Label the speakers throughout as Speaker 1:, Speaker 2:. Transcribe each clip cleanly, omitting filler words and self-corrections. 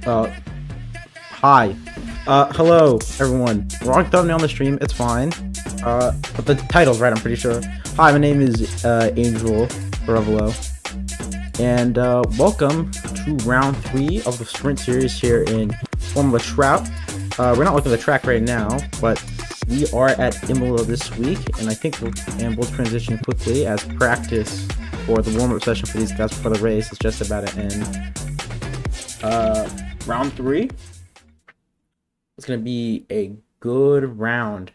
Speaker 1: Uh, Hi. Hello, everyone. Wrong thumbnail on the stream, it's fine. But the title's right, I'm pretty sure. Hi, my name is, Angel Revelo. And, welcome to round 3 of the sprint series here in Imola Trout. We're not looking at the track right now, but we are at Imola this week, and I think we'll transition quickly as practice for the warm-up session for these guys before the race is just about to end. Round 3. It's going to be a good round.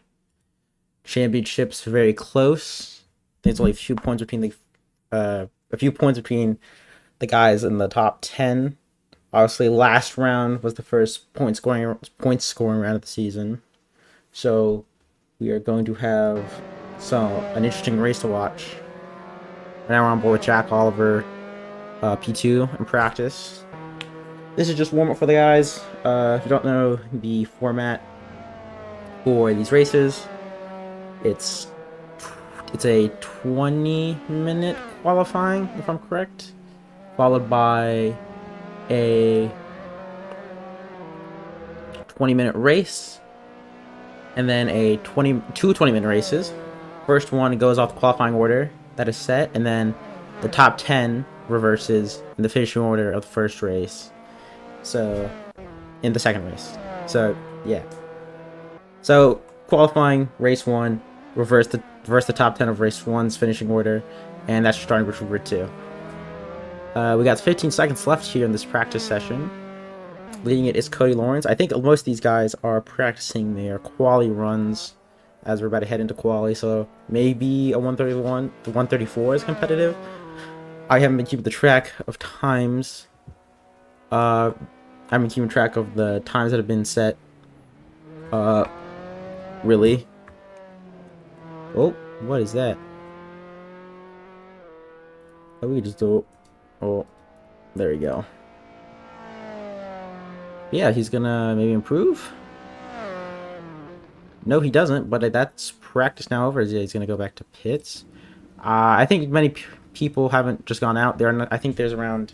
Speaker 1: Championship's very close. I think it's only a few points between the guys in the top 10. Obviously, last round was the first point scoring round of the season. So we are going to have an interesting race to watch. Now we're on board with Jack Oliver, P2 in practice. This is just warm up for the guys. If you don't know the format for these races, it's a 20-minute qualifying, if I'm correct, followed by a 20-minute race, and then two 20-minute races. First one goes off the qualifying order that is set, and then the top 10 reverses in the finishing order of the first race. So, in the second race. So, yeah. So, qualifying, race 1, reverse the top 10 of race 1's finishing order, and that's your starting grid for grid 2. We got 15 seconds left here in this practice session. Leading it is Cody Lawrence. I think most of these guys are practicing their quali runs as we're about to head into quali, so maybe a 131, the 134 is competitive. I haven't been keeping the track of times. I've been keeping track of the times that have been set. Really? Oh, what is that? Oh, we just do. Oh, there we go. Yeah, he's gonna maybe improve. No, he doesn't. But that's practice now over. He's gonna go back to pits. I think many people haven't just gone out there. I think there's around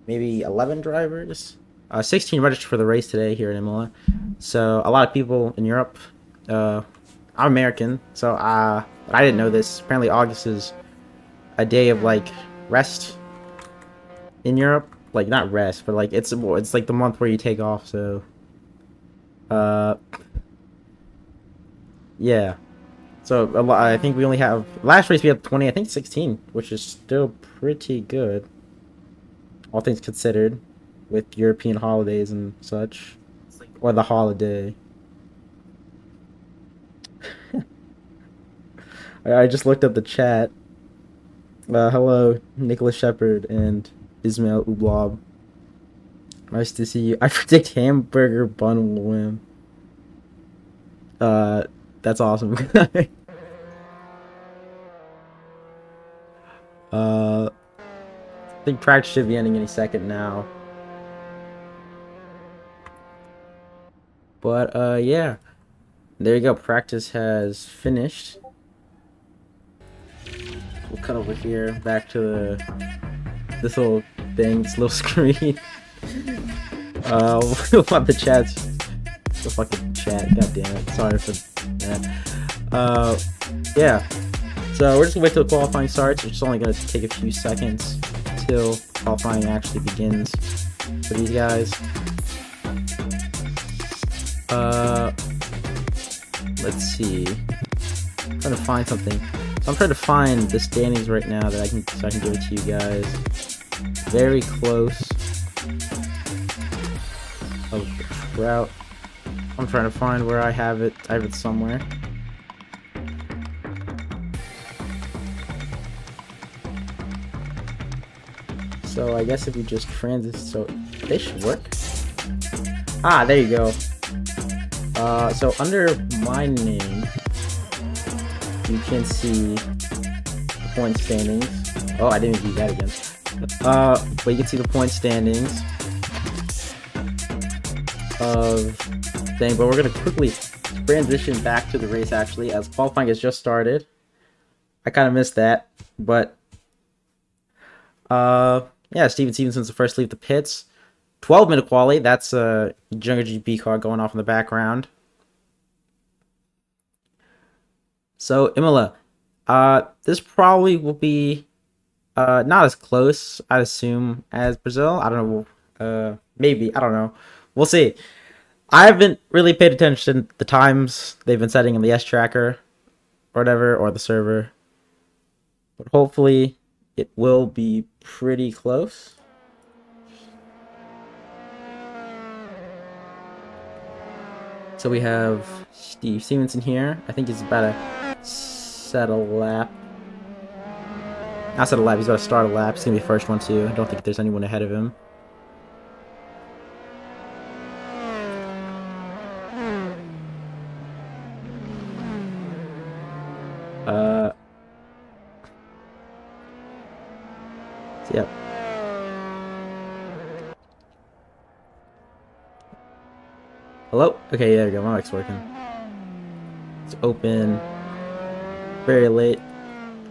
Speaker 1: maybe 11 drivers. 16 registered for the race today here in Imola. So a lot of people in Europe. I'm American, so I didn't know this. Apparently August is a day of like rest in Europe. Like not rest, but like it's like the month where you take off. So yeah. So I think we only have last race we had 20. I think 16, which is still pretty good, all things considered, with European holidays and such, or the holiday. I just looked up the chat. Hello, Nicholas Shepard and Ismail Ublob. Nice to see you. I predict hamburger bun will win. That's awesome. I think practice should be ending any second now. But, yeah. There you go. Practice has finished. We'll cut over here. Back to this little thing. This little screen. We'll have the chats. The fucking chat. God damn it. Sorry for that. Yeah. So we're just gonna wait till the qualifying starts. It's only gonna take a few seconds till qualifying actually begins for these guys. Let's see. I'm trying to find something. So I'm trying to find the standings right now that I can give it to you guys. Very close. Of the Trout. I'm trying to find where I have it. I have it somewhere. So I guess if you just transit, so they should work. Ah, there you go. So under my name, you can see the point standings. Oh, I didn't do that again. But you can see the point standings of thing. But we're gonna quickly transition back to the race actually, as qualifying has just started. I kind of missed that, but yeah, Steven Stevenson's the first to leave the pits. 12-minute quali. That's a Jungle GP car going off in the background. So Imola, this probably will be not as close, I'd assume, as Brazil. I don't know. Maybe, I don't know. We'll see. I haven't really paid attention to the times they've been setting in the S tracker or whatever, or the server. But hopefully it will be pretty close. So we have Steve Stevenson here. I think he's about to set a lap. Not set a lap, he's about to start a lap. He's going to be the first one too. I don't think there's anyone ahead of him. So yep. Hello? Okay, there we go. My mic's working. It's open. Very late.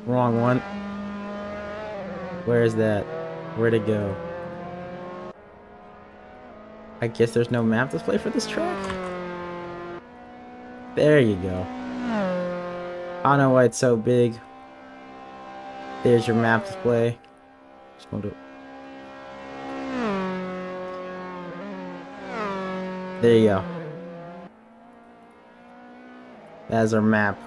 Speaker 1: Wrong one. Where is that? Where'd it go? I guess there's no map display for this track? There you go. I don't know why it's so big. There's your map display. Just going to... There you go. That's our map.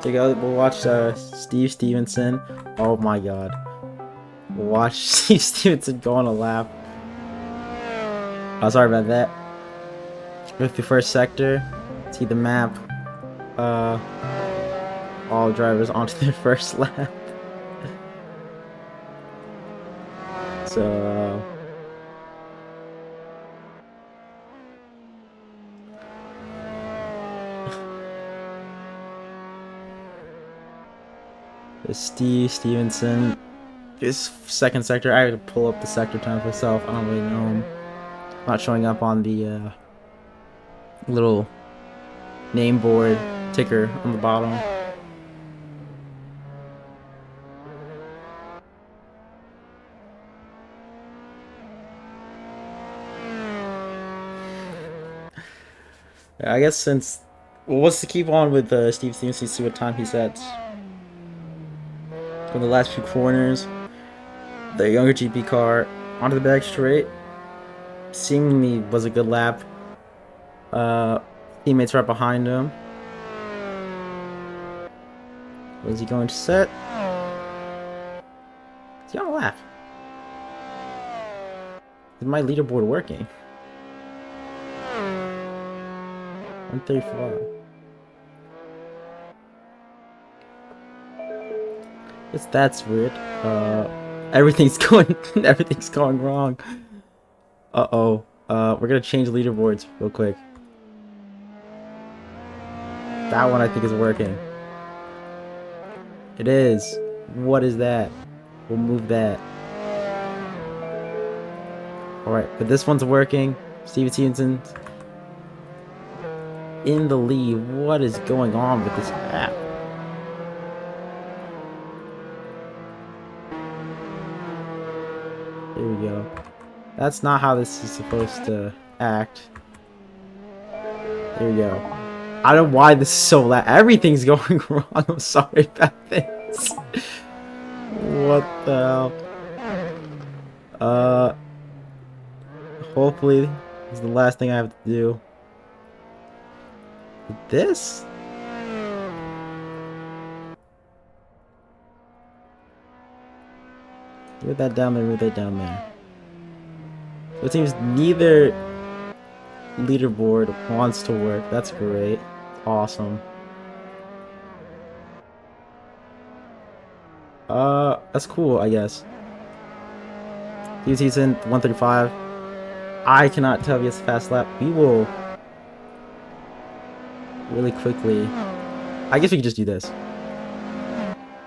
Speaker 1: There you go. We'll watch Steve Stevenson. Oh my god. We'll watch Steve Stevenson go on a lap. Oh, sorry about that. With the first sector. See the map. All drivers onto their first lap. So Steve Stevenson. This second sector, I had to pull up the sector times myself. I don't really know him. Not showing up on the little name board ticker on the bottom. I guess since... Well, what's to keep on with Steve Stevenson, see what time he sets. For the last few corners, the younger GP car onto the back straight. Seemingly was a good lap. Teammates right behind him. What is he going to set? Is he on a lap? Is my leaderboard working? 135. That's weird. Everything's going wrong. Uh-oh. We're gonna change leaderboards real quick. That one I think is working. It is. What is that? We'll move that. Alright, but this one's working. Steven Stevenson's in the lead. What is going on with this app? Here we go. That's not how this is supposed to act. Here we go. I don't know why this is so loud. Everything's going wrong. I'm sorry about this. What the hell? Hopefully this is the last thing I have to do. This? Move that down there, move that down there. So it seems neither leaderboard wants to work. That's great. Awesome. That's cool, I guess. New season 135. I cannot tell if it's a fast lap. We will really quickly. I guess we could just do this.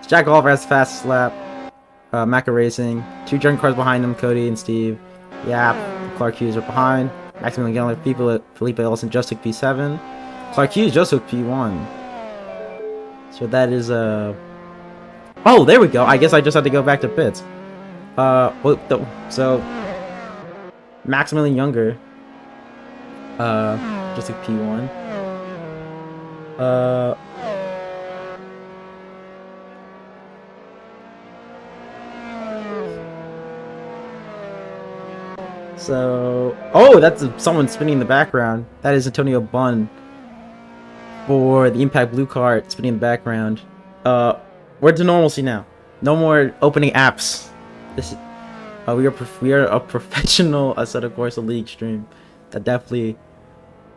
Speaker 1: Jack Oliver has the fastest lap. Macca Racing. 2 junk cars behind him, Cody and Steve. Yap. Clark Hughes are behind. Maximilian Gallagher, Felipe Ellison just took P7. Clark Hughes just took P1. So that is Oh, there we go. I guess I just had to go back to pits. So Maximilian Younger, just like P1. Uh, that's someone spinning in the background. That is Antonio Bunn for the Impact Blue card spinning in the background. We're to normalcy now. No more opening apps. This we are a professional Assetto Corsa League stream. That definitely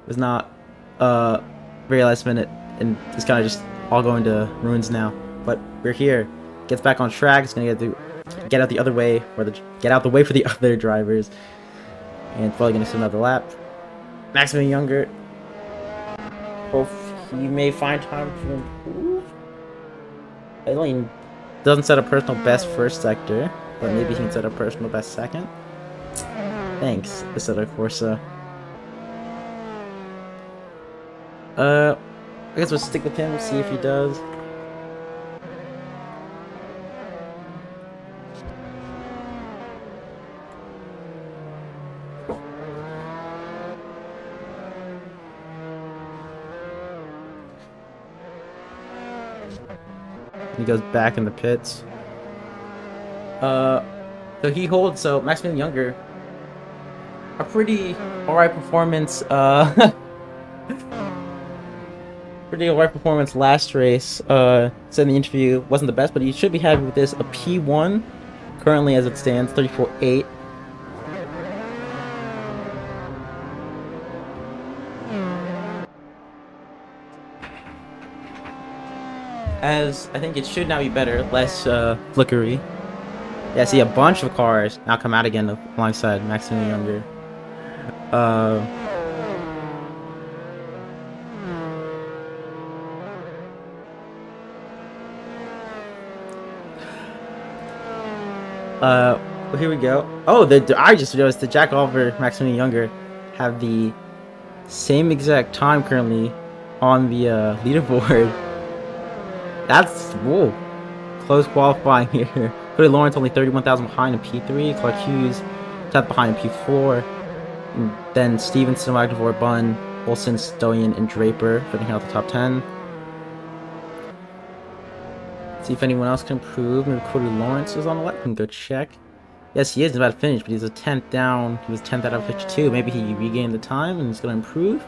Speaker 1: was not very last minute, and it's kind of just all going to ruins now. But we're here. Gets back on track. It's gonna get out the other way, get out the way for the other drivers, and probably gonna sit another lap. Maximilian Younger. Hope he may find time to improve. I mean, doesn't set a personal best first sector, but maybe he can set a personal best second. Thanks, Assetto Corsa. I guess we'll stick with him, see if he does. He goes back in the pits. So Maximilian Younger, a pretty alright performance, pretty alright performance last race. Said in the interview, wasn't the best, but he should be happy with this. A P1, currently as it stands, 34.8. As I think it should now be better, less flickery. Yeah, I see a bunch of cars now come out again alongside Maximilian Younger. Well, here we go. Oh, I just noticed the Jack Oliver, Maximilian Younger have the same exact time currently on the leaderboard. That's whoa, close qualifying here. Cody Lawrence only 31,000 behind in P3. Clark Hughes 10th behind in P4. And then Stevenson, Wagner, Bunn, Olsen, Stoyan, and Draper finishing out the top 10. See if anyone else can improve. Maybe Cody Lawrence is on the left. Can go check. Yes, he is about to finish, but he's a 10th down. He was 10th out of 52. Maybe he regained the time and he's going to improve.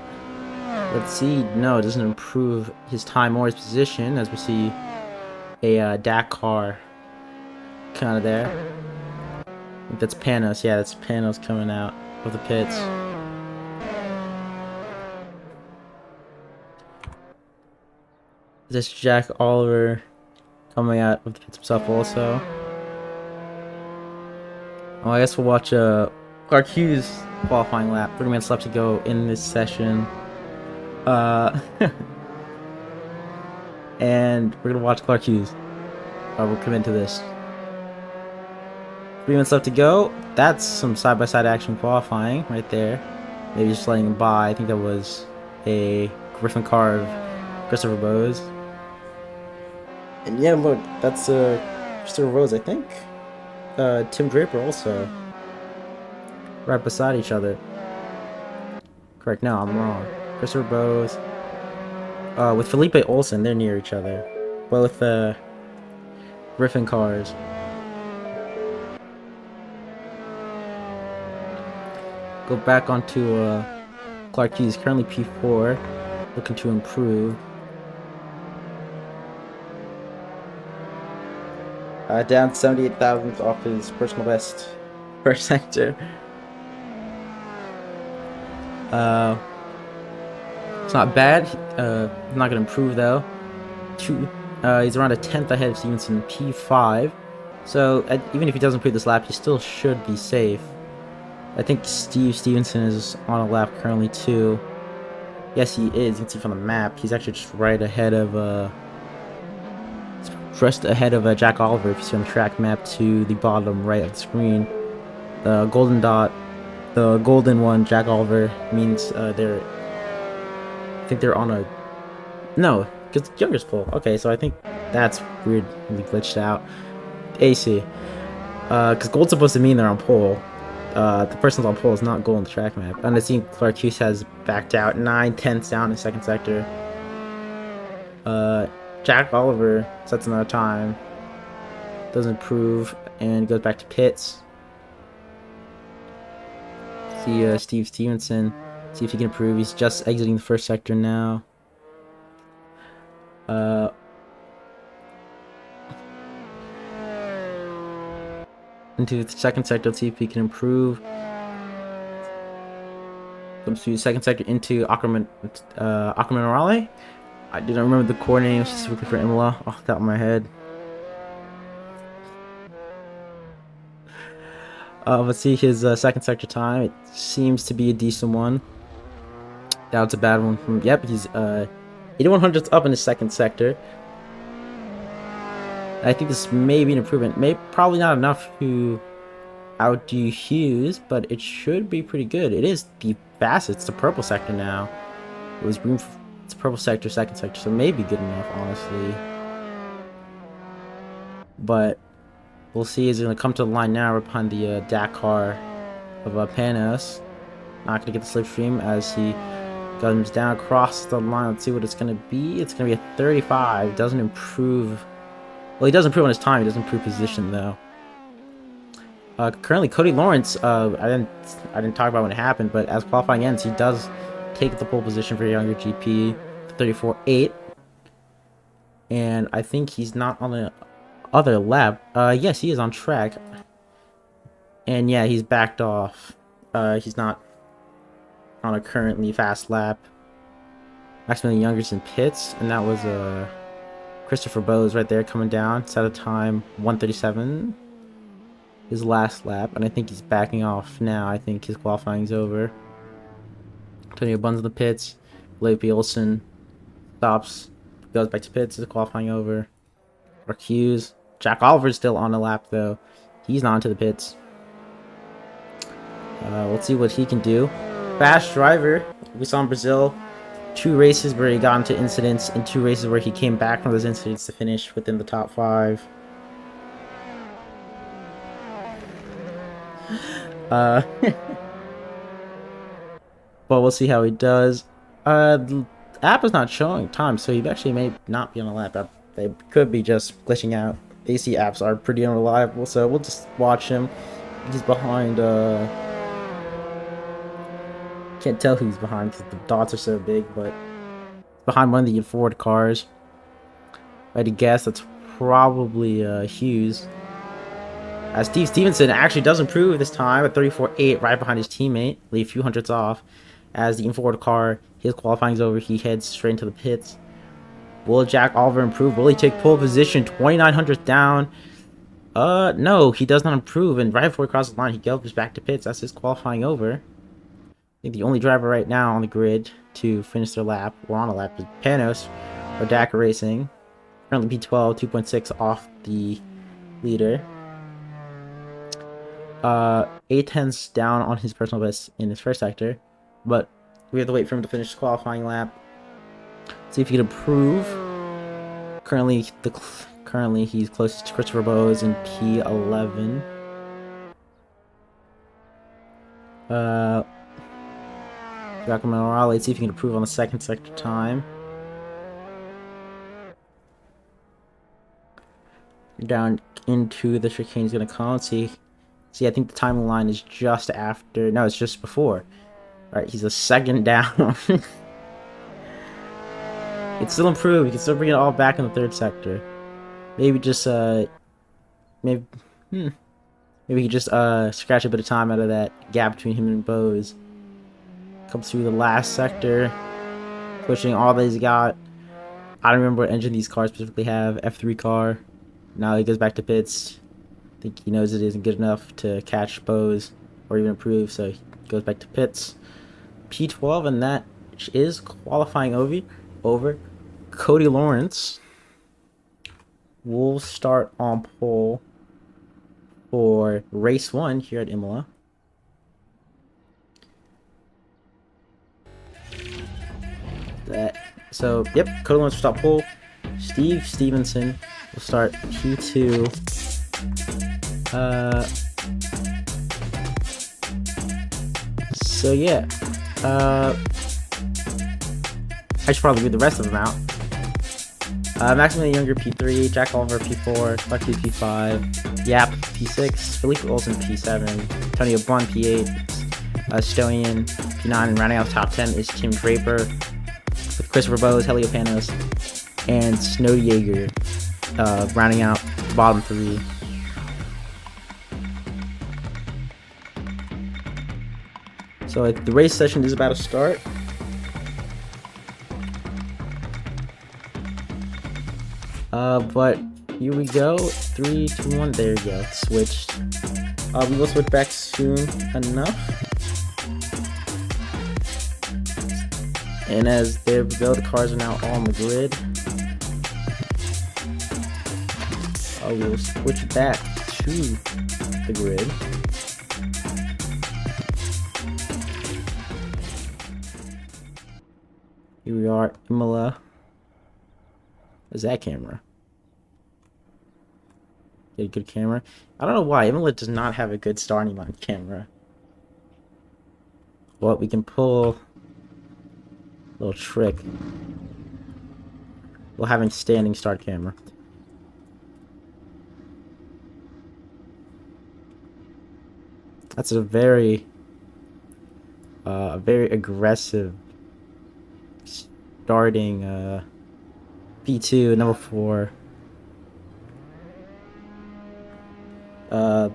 Speaker 1: Let's see. No, it doesn't improve his time or his position, as we see a DAC car kind of there. I think that's Panos. Yeah, that's Panos coming out of the pits. This Jack Oliver coming out of the pits himself also. Oh, I guess we'll watch Clark Hughes qualifying lap. 30 minutes left to go in this session. And we're gonna watch Clark Hughes. We'll come into this. 3 minutes left to go. That's some side-by-side action qualifying right there. Maybe just letting him by. I think that was a Griffin car of Christopher Bose. And yeah, look, that's Christopher Bose, I think. Tim Draper also. Right beside each other. Correct, no, I'm wrong. Christopher Bose. With Felipe Olsen, they're near each other. Both Griffin cars. Go back onto Clark Hughes, currently P4, looking to improve. Down 78,000 off his personal best per sector. It's not bad. Not gonna improve though. He's around a 10th ahead of Stevenson, P5. So even if he doesn't improve this lap, he still should be safe. I think Stevenson is on a lap currently too. Yes, he is. You can see from the map. He's actually just right ahead of Jack Oliver. If you see on the track map to the bottom right of the screen, the golden dot, the golden one, Jack Oliver, means they're. I think they're on a. No, because Younger's pole. Okay, so I think that's weirdly glitched out. AC. Because gold's supposed to mean they're on pole. The person's on pole is not gold in the track map. And it seems Clark Hughes has backed out 9/10 down in second sector. Jack Oliver sets another time. Doesn't improve and goes back to pits. See Steve Stevenson. See if he can improve. He's just exiting the first sector now. Into the second sector. Let's see if he can improve. Comes to second sector into Acrominerale. I didn't remember the core name specifically for Imola off the top of my head. Let's see his second sector time. It seems to be a decent one. That's a bad one from. Yep, he's 8100s up in his second sector. I think this may be an improvement. Probably not enough to outdo Hughes, but it should be pretty good. It is the fastest. It's the purple sector now. It was green. It's purple sector, second sector, so maybe good enough, honestly. But we'll see. He's going to come to the line now. We're behind the Dakar of Panos. Not going to get the slipstream as he comes down across the line. Let's see what it's going to be. It's going to be a 35. Doesn't improve. Well, he does improve on his time. He doesn't improve position though. Currently, Cody Lawrence. I didn't talk about when it happened, but as qualifying ends, he does take the pole position for younger GP, 34.8. And I think he's not on the other lap. Yes, he is on track. And yeah, he's backed off. He's not on a currently fast lap. Maximilian Younger's in pits, and that was Christopher Bowes right there coming down. Set a time 1:37. His last lap, and I think he's backing off now. I think his qualifying's over. Antonio Buns in the pits. Leopold Olsen stops, goes back to pits. His qualifying over. Mark Hughes. Jack Oliver's still on the lap though. He's not into the pits. Let's see what he can do. Fast driver. We saw in Brazil 2 races where he got into incidents and 2 races where he came back from those incidents to finish within the top 5. But we'll see how he does. The app is not showing time, so he actually may not be on a lap. They could be just glitching out. AC apps are pretty unreliable, so we'll just watch him. He's behind, can't tell who he's behind because the dots are so big, but behind one of the Ford cars. If I had to guess, that's probably Hughes. Steve Stevenson actually does improve this time at 34.8, right behind his teammate, leave a few hundredths off. As the Ford car, his qualifying's over, he heads straight into the pits. Will Jack Oliver improve? Will he take pole position? 2900th down. No, he does not improve, and right before he crosses the line, he goes back to pits. That's his qualifying over. I think the only driver right now on the grid to finish their lap, or on a lap, is Panos or Dakar Racing. Currently P12, 2.6 off the leader. 8/10ths down on his personal best in his first sector, but we have to wait for him to finish his qualifying lap. See if he can improve. Currently he's closest to Christopher Bowes in P11. Let's see if he can improve on the second sector time. Down into the chicane is gonna come. Let's see. See, I think the timing line is just after. No, it's just before. Alright, he's a second down. It's still improved. We can still bring it all back in the third sector. Maybe just maybe he just scratch a bit of time out of that gap between him and Bowes. Comes through the last sector, pushing all that he's got. I don't remember what engine these cars specifically have. F3 car. Now he goes back to pits. I think he knows it isn't good enough to catch Bowes or even improve, so he goes back to pits. P12, and that is qualifying over Cody Lawrence. We'll start on pole for race 1 here at Imola. So, yep, Cody Lawrence will start pole. Steve Stevenson will start P2. Uh, so yeah. I should probably read the rest of them out. Maximilian Younger P3, Jack Oliver P4, Lucky P5, Yap P6, Felipe Olsen P7, Antonio Blunt P8, Stoian P9, and rounding out the top 10 is Tim Draper, with Christopher Bowes, Helio Panos, and Snow Jaeger, rounding out the bottom 3. So the race session is about to start. But here we go. 3, 2, 1. There you go. Switched. We will switch back soon enough. And as there we go, the cars are now all on the grid. We will switch back to the grid. Here we are, Imola. Where's that camera? Get a good camera. I don't know why Imola does not have a good starting line camera. But we can pull a little trick while having standing start camera. That's a very aggressive starting P2, number 4.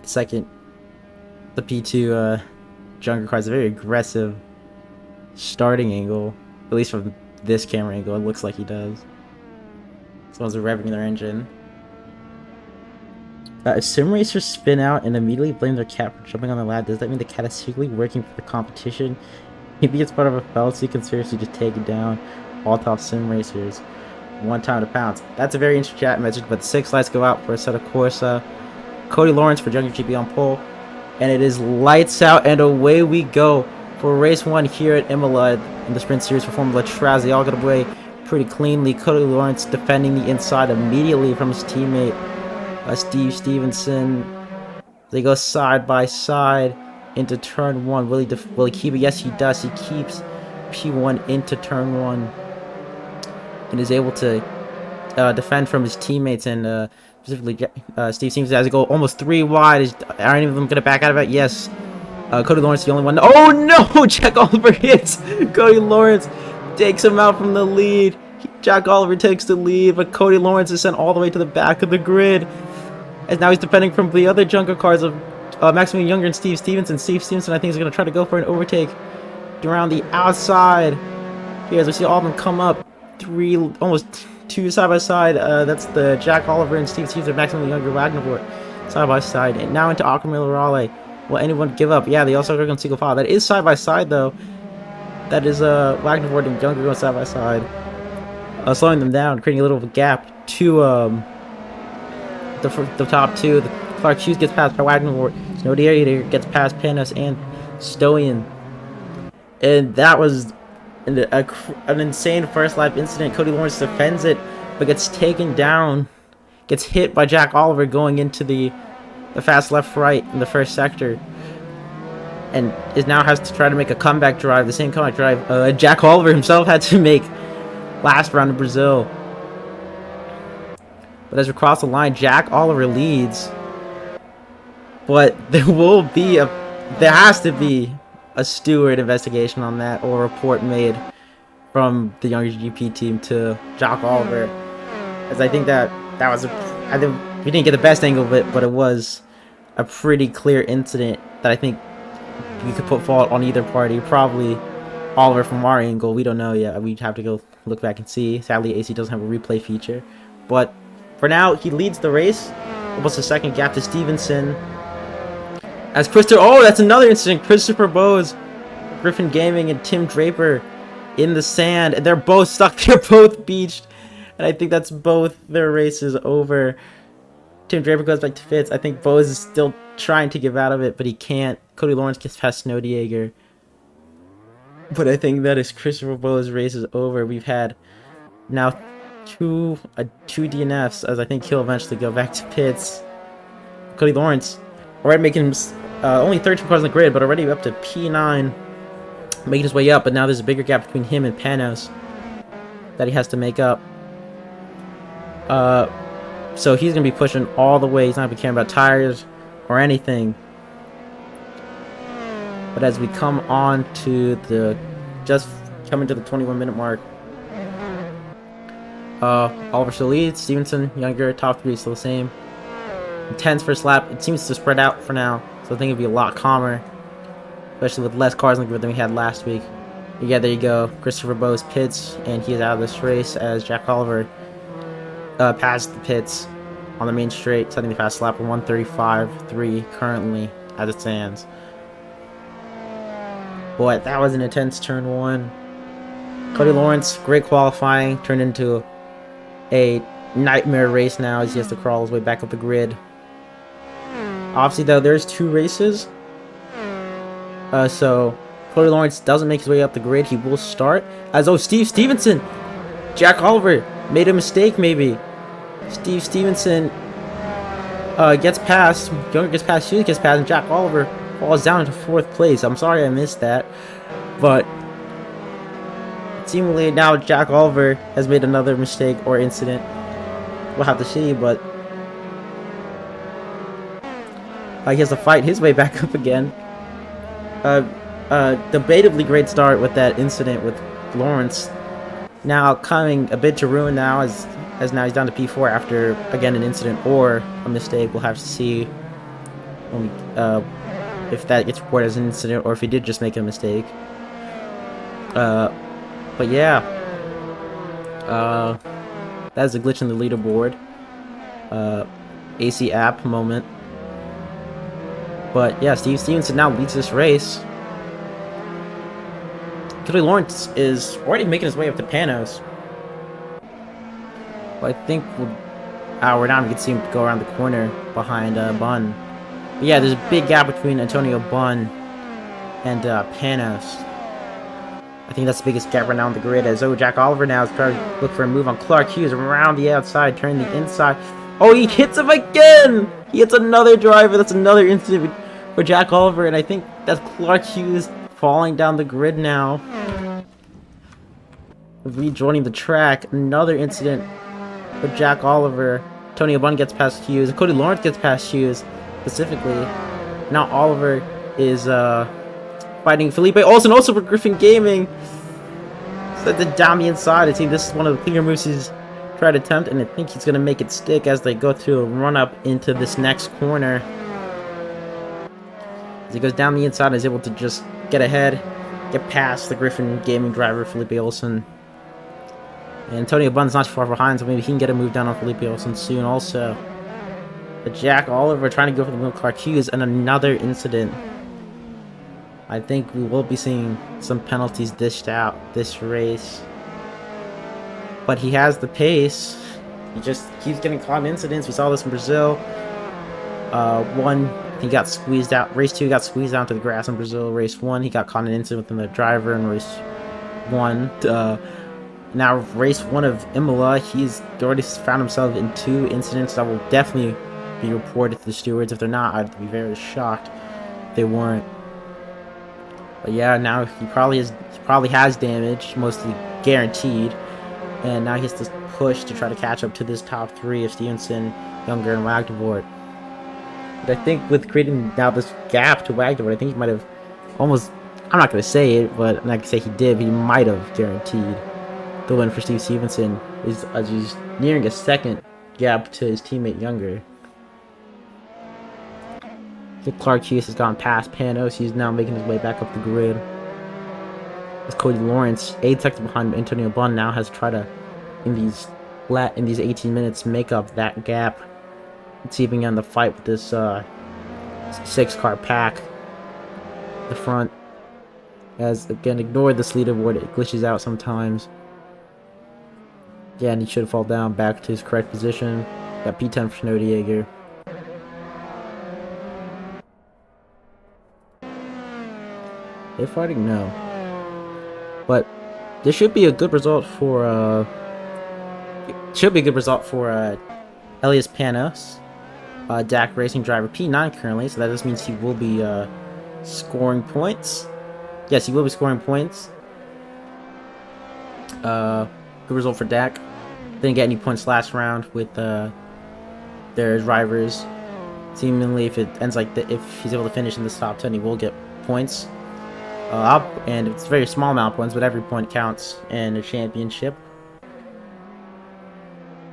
Speaker 1: Second, the P2 Junker car is a very aggressive starting angle, at least from this camera angle. It looks like he does. Someone's revving their engine. If sim racers spin out and immediately blame their cat for jumping on the lad, does that mean the cat is secretly working for the competition? Maybe it's part of a fallacy conspiracy to take down all top sim racers. 1 time to pounce. That's a very interesting chat message, but the 6 lights go out for Assetto Corsa. Cody Lawrence for Junker GP on pole. And it is lights out and away we go for race 1 here at Imola in the sprint series for Formula Trout. They all got away pretty cleanly. Cody Lawrence defending the inside immediately from his teammate Steve Stevenson. They go side by side into turn 1. Will he keep it? Yes, he does. He keeps P1 into turn 1 and is able to defend from his teammates, and specifically Steve Stevenson has to go almost 3 wide. Are any of them going to back out of it? Yes. Cody Lawrence is the only one. Oh no! Jack Oliver hits Cody Lawrence, takes him out from the lead. Jack Oliver takes the lead, but Cody Lawrence is sent all the way to the back of the grid. And now he's defending from the other Junker cars of Maximilian Younger and Steve Stevenson. Steve Stevenson, I think, is going to try to go for an overtake around the outside. Here, as we see all of them come up, 3, almost 2 side by side. That's the Jack Oliver and Steve Stevenson, Maximilian Younger, Wagner side by side. And now into Aquamila Raleigh. Will anyone give up? Yeah, they also are going to single file. That is side by side, though. That is Wagner and Younger going side by side. Slowing them down, creating a little gap to the top 2. The Clark Hughes gets past by Wagner. Snow Jaeger gets past Panos and Stoian. And that was an insane first lap incident. Cody Lawrence defends it, but gets taken down. Gets hit by Jack Oliver going into the fast left-right in the first sector. And now has to try to make a comeback drive. The same comeback drive Jack Oliver himself had to make last round in Brazil. But as we cross the line, Jack Oliver leads. But there has to be a steward investigation on that, or a report made from the Younger GP team to Jack Oliver. As I think that was I think we didn't get the best angle of it, but it was a pretty clear incident that I think we could put fault on either party. Probably Oliver from our angle. We don't know yet. We'd have to go look back and see. Sadly, AC doesn't have a replay feature. But for now, he leads the race. Almost a second gap to Stevenson. As that's another incident. Christopher Bowes, Griffin Gaming, and Tim Draper in the sand. And they're both stuck. They're both beached. And I think that's both their races over. Tim Draper goes back to Fitz. I think Bowes is still trying to give out of it, but he can't. Cody Lawrence gets past Snow Jaeger. But I think that is Christopher Bowes' race is over. We've had now two DNFs, as I think he'll eventually go back to pits. Cody Lawrence already making only 13 cars on the grid, but already up to P9, making his way up. But now there's a bigger gap between him and Panos that he has to make up. So he's gonna be pushing all the way. He's not gonna be caring about tires or anything. But as we come on to just coming to the 21-minute mark, Oliver still leads. Stevenson, younger, top 3 still the same. Intense first lap. It seems to spread out for now, so I think it'll be a lot calmer, especially with less cars on the grid than we had last week. But yeah, there you go. Christopher Bose pits, and he is out of this race as Jack Oliver passed the pits on the main straight, setting the fast lap of 1:35.3 currently as it stands. Boy, that was an intense turn 1. Cody Lawrence, great qualifying, turned into a nightmare race now as he has to crawl his way back up the grid. Obviously, though, there's 2 races. So Cody Lawrence doesn't make his way up the grid. He will start as Steve Stevenson. Jack Oliver made a mistake, maybe. Steve Stevenson gets past. Younger gets past. Hughes gets past, and Jack Oliver falls down into 4th place. I'm sorry I missed that, but seemingly now Jack Oliver has made another mistake or incident. We'll have to see, but he has to fight his way back up again. Debatably great start with that incident with Lawrence. Now coming a bit to ruin now as now he's down to P4 after again an incident or a mistake. We'll have to see when we, if that gets reported as an incident or if he did just make a mistake. But yeah, that's a glitch in the leaderboard. AC app moment. But yeah, Steve Stevenson now leads this race. Cody Lawrence is already making his way up to Panos. Well, I think we're down. We can see him go around the corner behind Bunn. But yeah, there's a big gap between Antonio Bunn and Panos. I think that's the biggest gap right now on the grid. As Jack Oliver now is trying to look for a move on Clark Hughes around the outside, turning the inside. Oh, he hits him again! He hits another driver. That's another incident for Jack Oliver, and I think that's Clark Hughes falling down the grid now. Rejoining the track. Another incident for Jack Oliver. Tony Bunn gets past Hughes. Cody Lawrence gets past Hughes specifically. Now Oliver is fighting Felipe Olsen, also for Griffin Gaming. Sets it down the inside. I think this is one of the cleaner moves he's tried to attempt, and I think he's going to make it stick as they go through a run up into this next corner. As he goes down the inside, is able to just get ahead, get past the Griffin Gaming driver, Felipe Olsen. And Antonio Bunn's not too far behind, so maybe he can get a move down on Felipe Olsen soon also. But Jack Oliver trying to go for the move Clark Hughes, and another incident. I think we will be seeing some penalties dished out this race. But he has the pace. He just keeps getting caught in incidents. We saw this in Brazil. He got squeezed out. Race 2 got squeezed out to the grass in Brazil. Race 1, he got caught in an incident with the driver in race 1. Now, race 1 of Imola, he's already found himself in 2 incidents that will definitely be reported to the stewards. If they're not, I'd be very shocked if they weren't. But yeah, now he probably has damage, mostly guaranteed. And now he has to push to try to catch up to this top 3 of Stevenson, Younger, and Wagdevort. But I think with creating now this gap to Wagdevort, I think he might have almost, I'm not going to say it, but I'm not going to say he did, but he might have guaranteed the win for Steve Stevenson as he's nearing a second gap to his teammate Younger. I think Clark Hughes has gone past Panos. He's now making his way back up the grid. As Cody Lawrence, 8 seconds behind Antonio Bunn, now has to try to, in these 18 minutes, make up that gap. Let's see if we can get in the fight with this 6-car pack. The front. As, again, ignore this leaderboard. It glitches out sometimes. Yeah, and he should fall down back to his correct position. Got P10 for Snowdiager. They're fighting? No. But this should be a good result for Elias Panos. Dak Racing driver P9 currently, so that just means he will be scoring points. Yes, he will be scoring points. Good result for Dak. Didn't get any points last round with their drivers. Seemingly, if it ends like if he's able to finish in this top 10, he will get points. And it's a very small amount of points, but every point counts in a championship.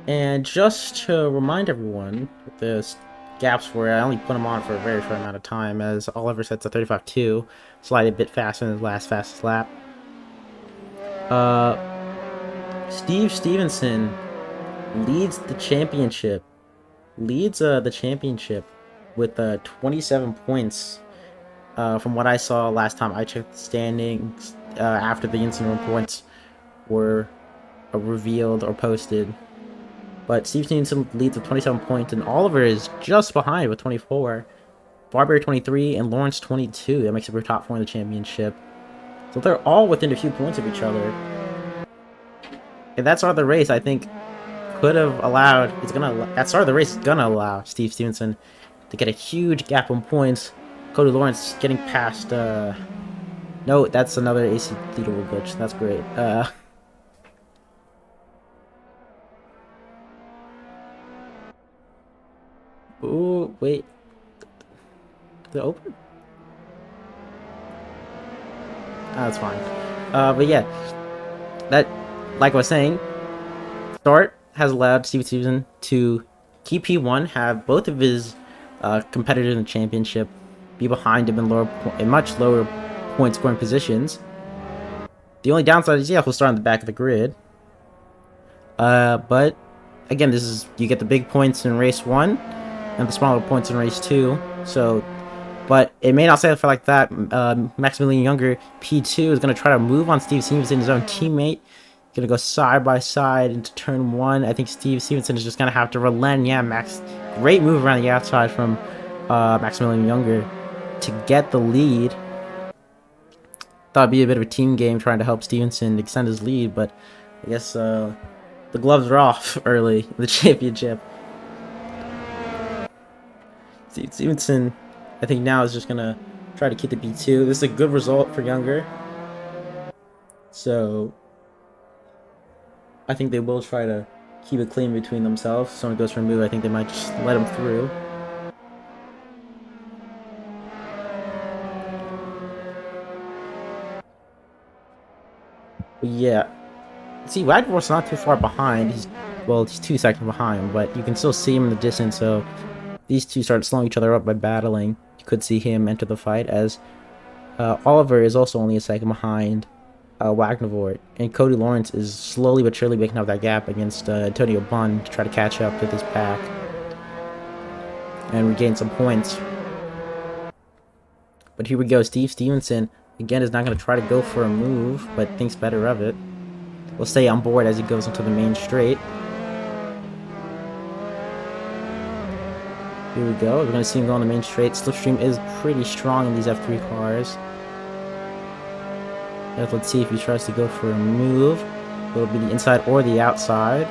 Speaker 1: And just to remind everyone, the gaps where I only put him on for a very short amount of time, as Oliver sets a 35.2, slightly a bit faster than his last fastest lap. Steve Stevenson leads the championship. With 27 points. From what I saw last time I checked the standings, after the incident reports were revealed or posted. But Steve Stevenson leads with 27 points, and Oliver is just behind with 24. Barber 23 and Lawrence 22. That makes up your top 4 in the championship. So they're all within a few points of each other. And that start of the race, I think, could have allowed. That start of the race is gonna allow Steve Stevenson to get a huge gap on points. Cody Lawrence getting past. No, that's another AC leaderboard glitch. That's great. Ooh, wait. Did it open? Oh, that's fine. But yeah, that, like I was saying, start has allowed Steve Stevenson to keep P1, have both of his competitors in the championship be behind him in much lower point scoring positions. The only downside is, yeah, he'll start on the back of the grid. But again, you get the big points in race 1 and the smaller points in race 2. So, but it may not say for like that. Maximilian Younger P2 is going to try to move on Steve Stevenson, his own teammate. Going to go side by side into turn 1. I think Steve Stevenson is just going to have to relent. Yeah, Max, great move around the outside from Maximilian Younger to get the lead. Thought it'd be a bit of a team game trying to help Stevenson extend his lead, but I guess the gloves are off early in the championship. Steve Stevenson, I think now is just gonna try to keep the B2. This is a good result for Younger, so I think they will try to keep it clean between themselves. If someone goes for a move, I think they might just let him through. But yeah, see, Wagner's not too far behind. He's 2 seconds behind, but you can still see him in the distance. So these two start slowing each other up by battling. You could see him enter the fight, as Oliver is also only a second behind Wagner, and Cody Lawrence is slowly but surely making up that gap against Antonio Bunn to try to catch up with his pack and regain some points. But here we go. Steve Stevenson again is not going to try to go for a move, but thinks better of it. We'll stay on board as he goes into the main straight. Here we go. We're going to see him go on the main straight. Slipstream is pretty strong in these F3 cars. Let's see if he tries to go for a move. Will it be the inside or the outside?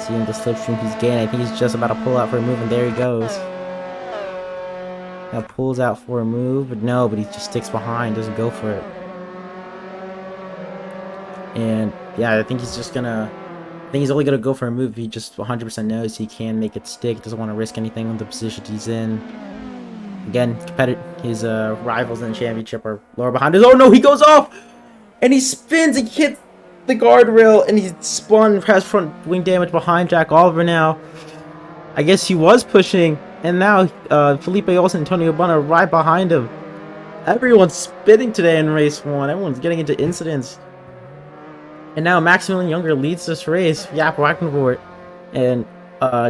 Speaker 1: Seeing the slipstream he's gaining. I think he's just about to pull out for a move, and there he goes. Now pulls out for a move, but no, but he just sticks behind, doesn't go for it. And yeah, I think he's only gonna go for a move if he just 100% knows he can make it stick. Doesn't want to risk anything with the position he's in. Again, his rivals in the championship are lower behind us. Oh no, he goes off! And he spins and hits the guardrail, and he spun, has front wing damage behind Jack Oliver now. I guess he was pushing, and now Felipe Olsen and Antonio Bunn are right behind him. Everyone's spinning today in race 1. Everyone's getting into incidents. And now Maximilian Younger leads this race. Jaap Wagner and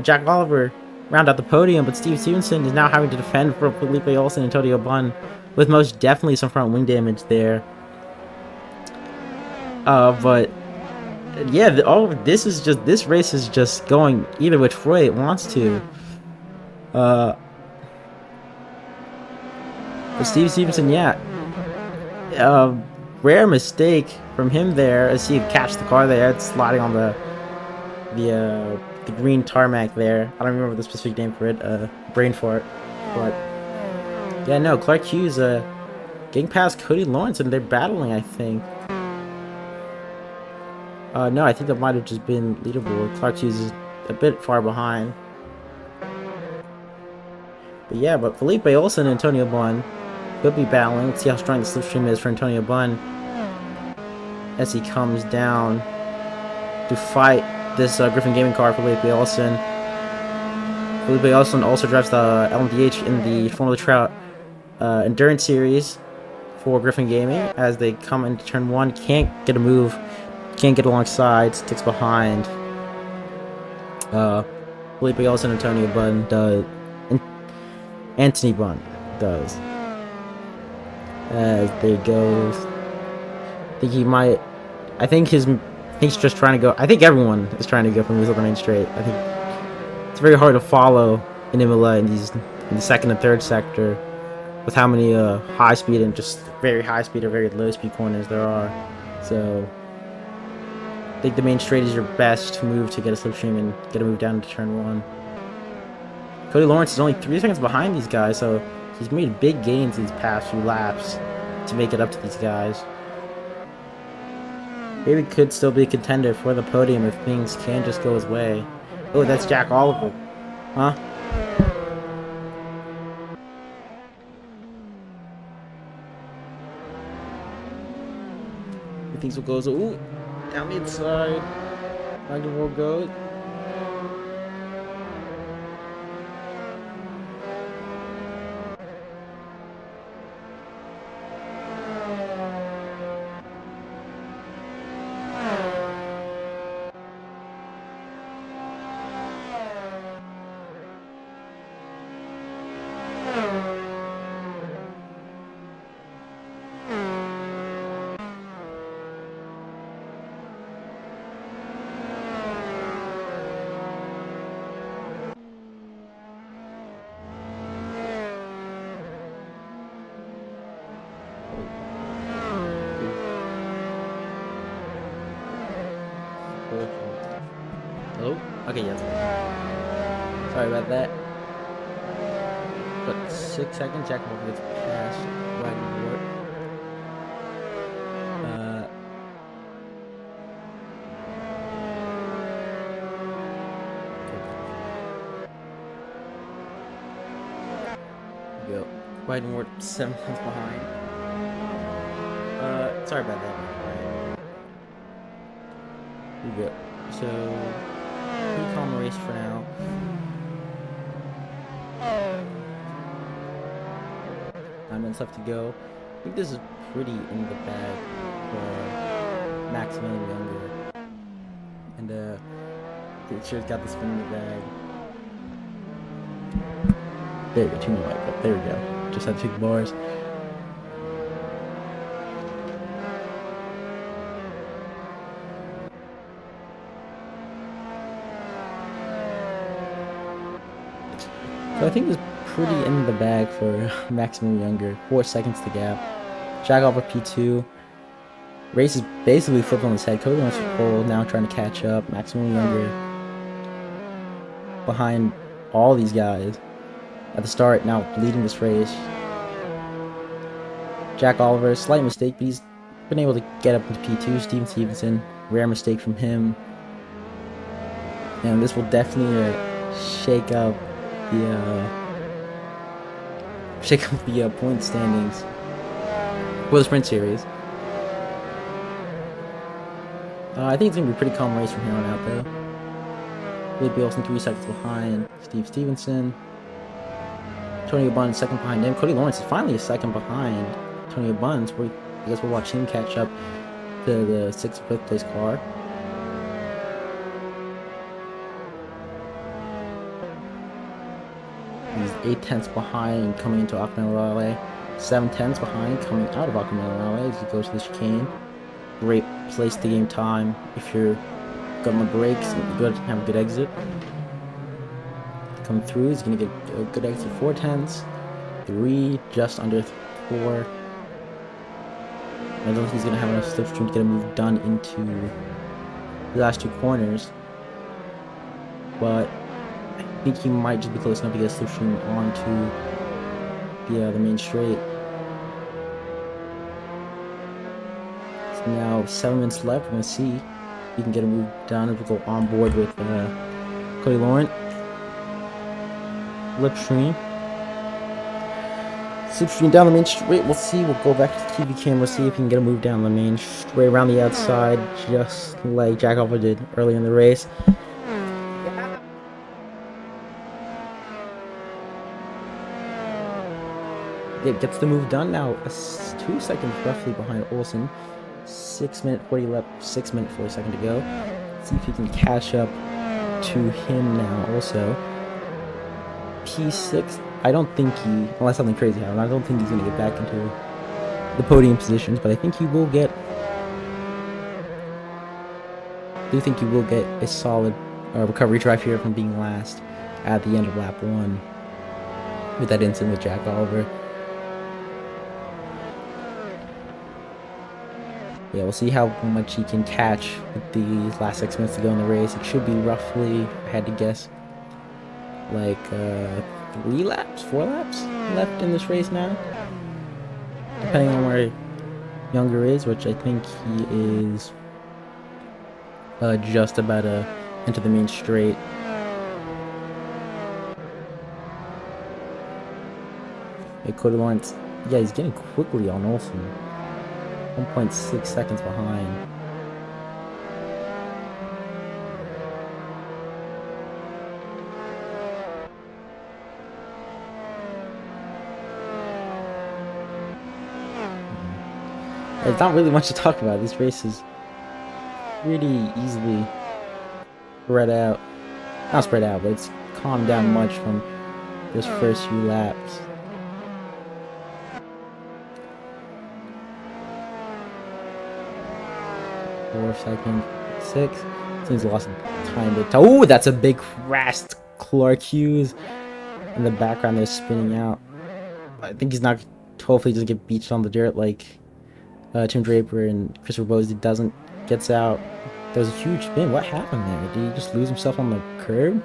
Speaker 1: Jack Oliver round out the podium, but Steve Stevenson is now having to defend for Felipe Olsen and Antonio Bunn, with most definitely some front wing damage there. But yeah, this race is just going either which way it wants to. But Steve Stevenson, yeah, rare mistake from him there as he catch the car there. It's sliding on the green tarmac there. I don't remember the specific name for it. Brain fart. But yeah, no, Clark Hughes getting past Cody Lawrence, and they're battling, I think. No, I think that might have just been leaderboard. Clark Hughes is a bit far behind. But yeah, but Felipe Olsen and Antonio Bunn could be battling. Let's see how strong the slipstream is for Antonio Bunn as he comes down to fight this Griffin Gaming car, Felipe Olsen. Felipe Olsen also drives the LMDH in the Formula Trout Endurance Series for Griffin Gaming as they come into turn 1. Can't get a move, can't get alongside, sticks behind. Felipe Olsen and Antonio Bunn does. Anthony Bunn does. As there goes. I think he's just trying to go. I think everyone is trying to go from the main straight. I think it's very hard to follow in Imola in the second and third sector with how many high speed and just very high speed or very low speed corners there are. So I think the main straight is your best move to get a slipstream and get a move down to turn 1. Cody Lawrence is only 3 seconds behind these guys, so he's made big gains these past few laps to make it up to these guys. Maybe could still be a contender for the podium if things can just go his way. Oh, that's Jack Oliver. Huh? He thinks it goes, ooh, down the inside. Magdeburg goes. Hello? Okay, yes. Sorry about that. But 6 seconds, Jack Wolf gets past Wagner. Go. Wagner 7 seconds behind. Sorry about that. Here we go. So, pretty calm race for now. Nine minutes left to go. I think this is pretty in the bag for Maximilian Younger. And, it sure got the spin in the bag. There we go, 2 more light up. There we go. Just had 2 bars. So I think it's pretty in the bag for Maximum Younger. 4 seconds to gap. Jack off of P2. Race is basically flipped on his head. Cody wants to pull, now trying to catch up. Maximum Younger behind all these guys at the start, now leading this race. Jack Oliver, slight mistake, but he's been able to get up into P2. Stevenson, rare mistake from him. And this will definitely shake up the point standings for the sprint series. I think it's gonna be a pretty calm race from here on out, though. Felipe Olsen 3 seconds behind Steve Stevenson. Antonio Bunn second behind him. Cody Lawrence is finally a second behind Antonio Bunn. So I guess we'll watch him catch up to the 6th and 5th place car. He's 8 tenths behind coming into Aquaman 7 tenths behind coming out of Aquaman as he goes to the chicane. Great place to gain time if you're good on the brakes and good have a good exit. Come through, he's gonna get a good exit 4 tenths. 3, just under 4. I don't think he's gonna have enough slipstream to get a move done into the last 2 corners. but I think he might just be close enough to get a slipstream onto the main straight. So now 7 minutes left. We're gonna see if he can get a move done if we go on board with Cody Laurent. Slipstream down the main straight. We'll see. We'll go back to the TV camera, see if he can get a move down the main straight around the outside, just like Jack Alva did early in the race. It gets the move done now. 2 seconds roughly behind Olsen. 6 minute 40 left. 6 minute 40 second to go. Let's see if he can catch up to him now. Also, P6. I don't think he, unless something crazy happens, I don't think he's gonna get back into the podium positions. But I think he will get. I do think he will get a solid recovery drive here from being last at the end of lap 1 with that incident with Jack Oliver. Yeah, we'll see how much he can catch with the last 6 minutes to go in the race. It should be roughly, if I had to guess, like 3 laps, 4 laps left in this race now. Depending on where Younger is, which I think he is just about to enter the main straight. Hey, Cody Lawrence, yeah, he's getting quickly on Olsen. 1.6 seconds behind. There's not really much to talk about. This race is pretty easily spread out. Not spread out, but it's calmed down much from those first few laps. Second, 6. Seems lost time. Oh, that's a big crash. Clark Hughes in the background there spinning out. I think he's not. Hopefully, he doesn't get beached on the dirt like Tim Draper and Christopher Bowes. He doesn't. Gets out. There was a huge spin. What happened there? Did he just lose himself on the curb?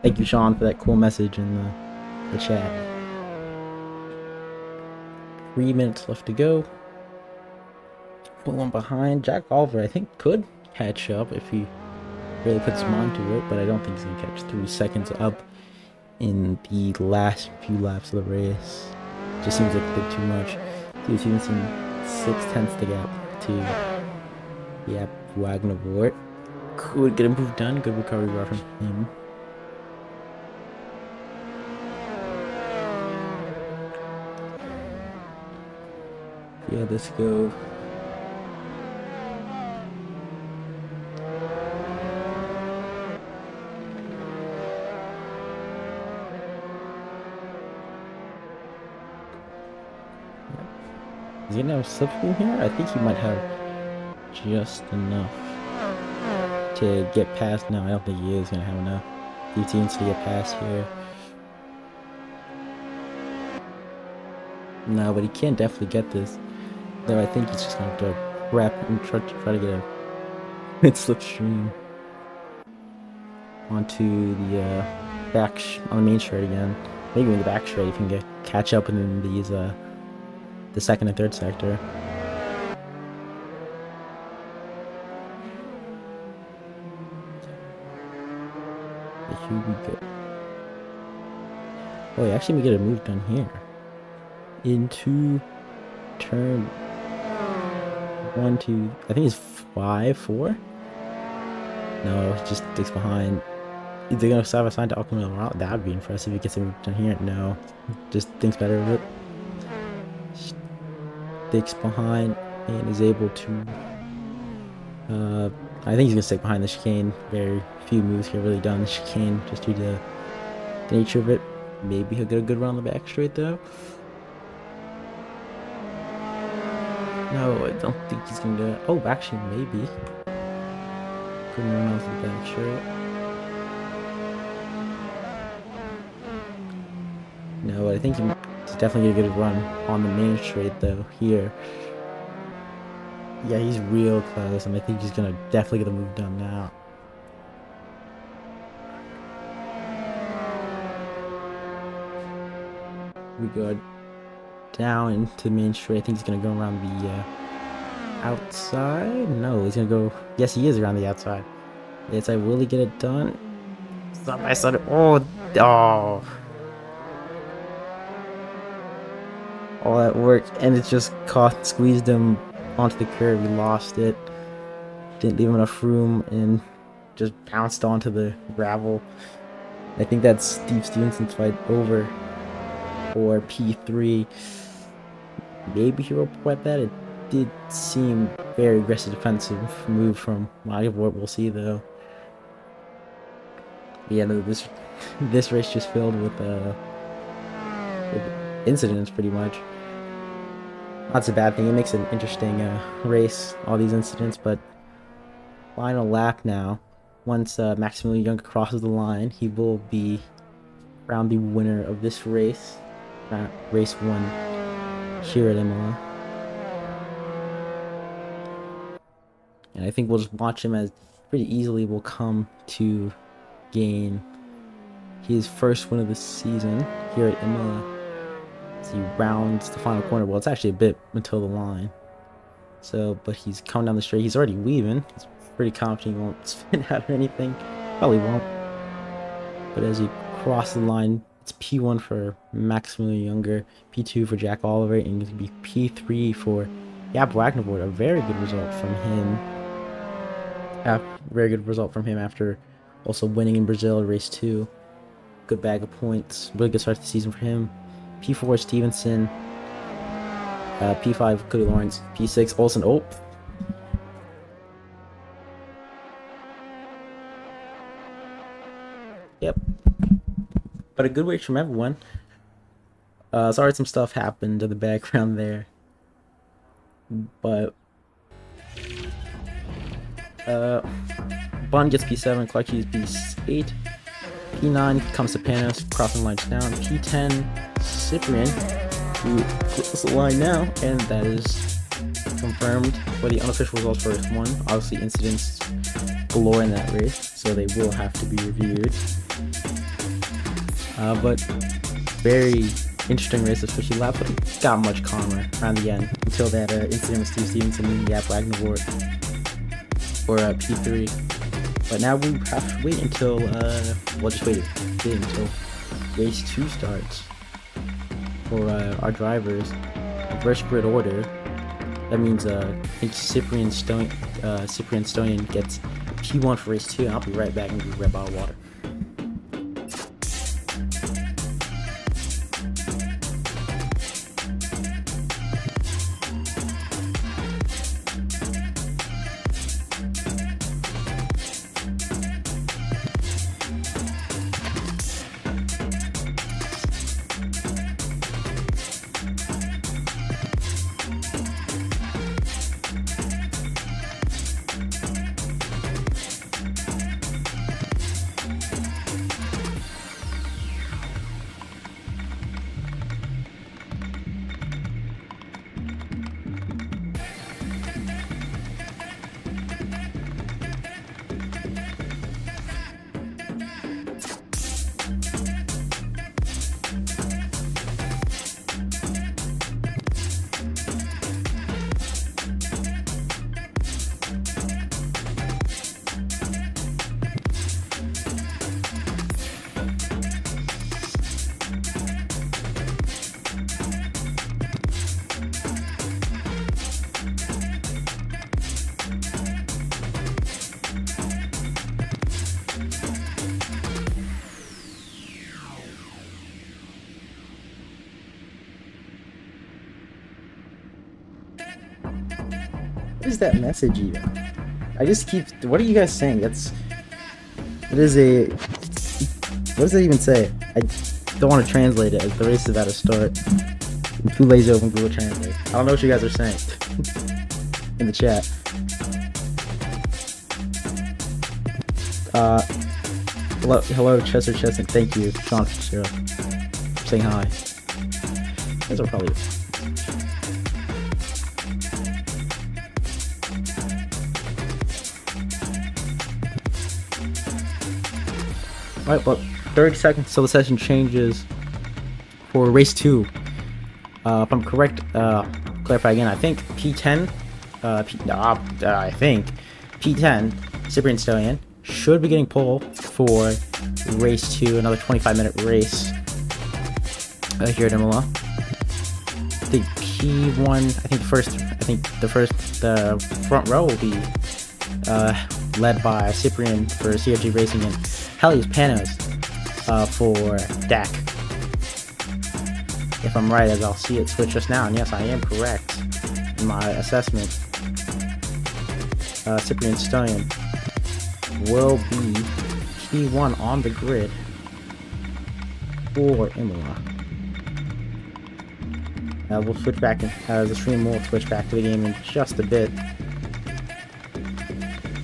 Speaker 1: Thank you, Sean, for that cool message in the chat. 3 minutes left to go. Pulling behind. Jack Oliver, I think, could catch up if he really puts him onto it, but I don't think he's going to catch 3 seconds up in the last few laps of the race. Just seems like a bit too much. He's even some 6/10 to gap to Wagnavort. Could get a move done. Good recovery bar from him. Yeah, let's go. Is he gonna have slipstream here? I think he might have just enough. to get past. No, I don't think he is gonna have enough 15s to get past here. No, but he can definitely get this. Though I think he's just gonna have to wrap and try to get a mid slipstream onto the on the main straight again. Maybe in the back straight you can catch up in these the second and third sector. Here we go. Oh, yeah, actually we get a move done here. Into turn 1, 2, I think it's 5, 4? No, he just sticks behind. Is they gonna side by side to ultimately route? That would be impressive if he gets a move done here. No. Just thinks better of it. Sticks behind and is able to I think he's gonna stick behind the chicane. Very few moves here really done the chicane just due to the nature of it. Maybe he'll get a good run on the back straight though. No, I don't think he's gonna do it. Oh, actually, maybe. Couldn't run off the back straight. No, I think he's definitely gonna get a run on the main straight though here. Yeah, he's real close, and I think he's gonna definitely get the move done now. We go down into the main straight. I think he's gonna go around the outside. No, he's gonna go. Yes, he is around the outside. The outside. Will he get it done? Side by side. Oh. All that work, and it just squeezed him onto the curb. He lost it. Didn't leave him enough room, and just bounced onto the gravel. I think that's Steve Stevenson's fight over. Or P3. Maybe he will point that. It did seem very aggressive defensive move from Magdeburg. We'll see though. Yeah, no, this race just filled with incidents pretty much. That's a bad thing. It makes an interesting race, all these incidents, but final lap now. Once Maximilian Young crosses the line, he will be crowned the winner of this race. Race 1 here at Imola. And I think we'll just watch him as pretty easily will come to gain his first win of the season here at Imola. As he rounds the final corner. Well, it's actually a bit until the line. So, but he's coming down the straight. He's already weaving. He's pretty confident he won't spin out or anything. Probably won't. But as he crosses the line, it's P1 for Maximilian Younger, P2 for Jack Oliver, and it's going to be P3 for Jaap Wagnervoort. A very good result from him. Very good result from him after also winning in Brazil race 2. Good bag of points. Really good start to the season for him. P4 Stevenson. P5 Cody Lawrence. P6 Olsen. Oh. Yep. But a good race from everyone. Sorry some stuff happened in the background there. But Bun gets P7, Clark gets P8. P9 comes to Panos, crossing lines down. P10 Cyprian, who flips the line now, and that is confirmed for the unofficial results for race 1. Obviously incidents galore in that race, so they will have to be reviewed. But very interesting race, especially lap, but it got much calmer around the end until that incident with Steve Stevenson and Jaap Wagnervoort for P3. But now we have to wait until, we'll just wait until race 2 starts for our drivers. Reverse grid order. That means Cyprian Stonian gets P1 for race 2, and I'll be right back and grab a bottle of water. is that message even? I just keep. What are you guys saying? It is a. What does it even say? I don't want to translate it as the race is about to start. I'm too lazy to open Google Translate. I don't know what you guys are saying in the chat. Hello, Chester Chestnut. Thank you, Sean, for saying hi. You guys are probably. Alright, well, 30 seconds till the session changes for race 2. If I'm correct, clarify again, I think P10, I think P10, Cyprian Stallion, should be getting pole for race 2, another 25-minute race here at Imola. I think P1, the front row will be led by Cyprian for CFG Racing and Helios Panos for DAC. If I'm right, as I'll see it switch just now, and yes, I am correct in my assessment. Cyprian Stallion will be P1 on the grid for Imola. We'll switch back, the stream will switch back to the game in just a bit.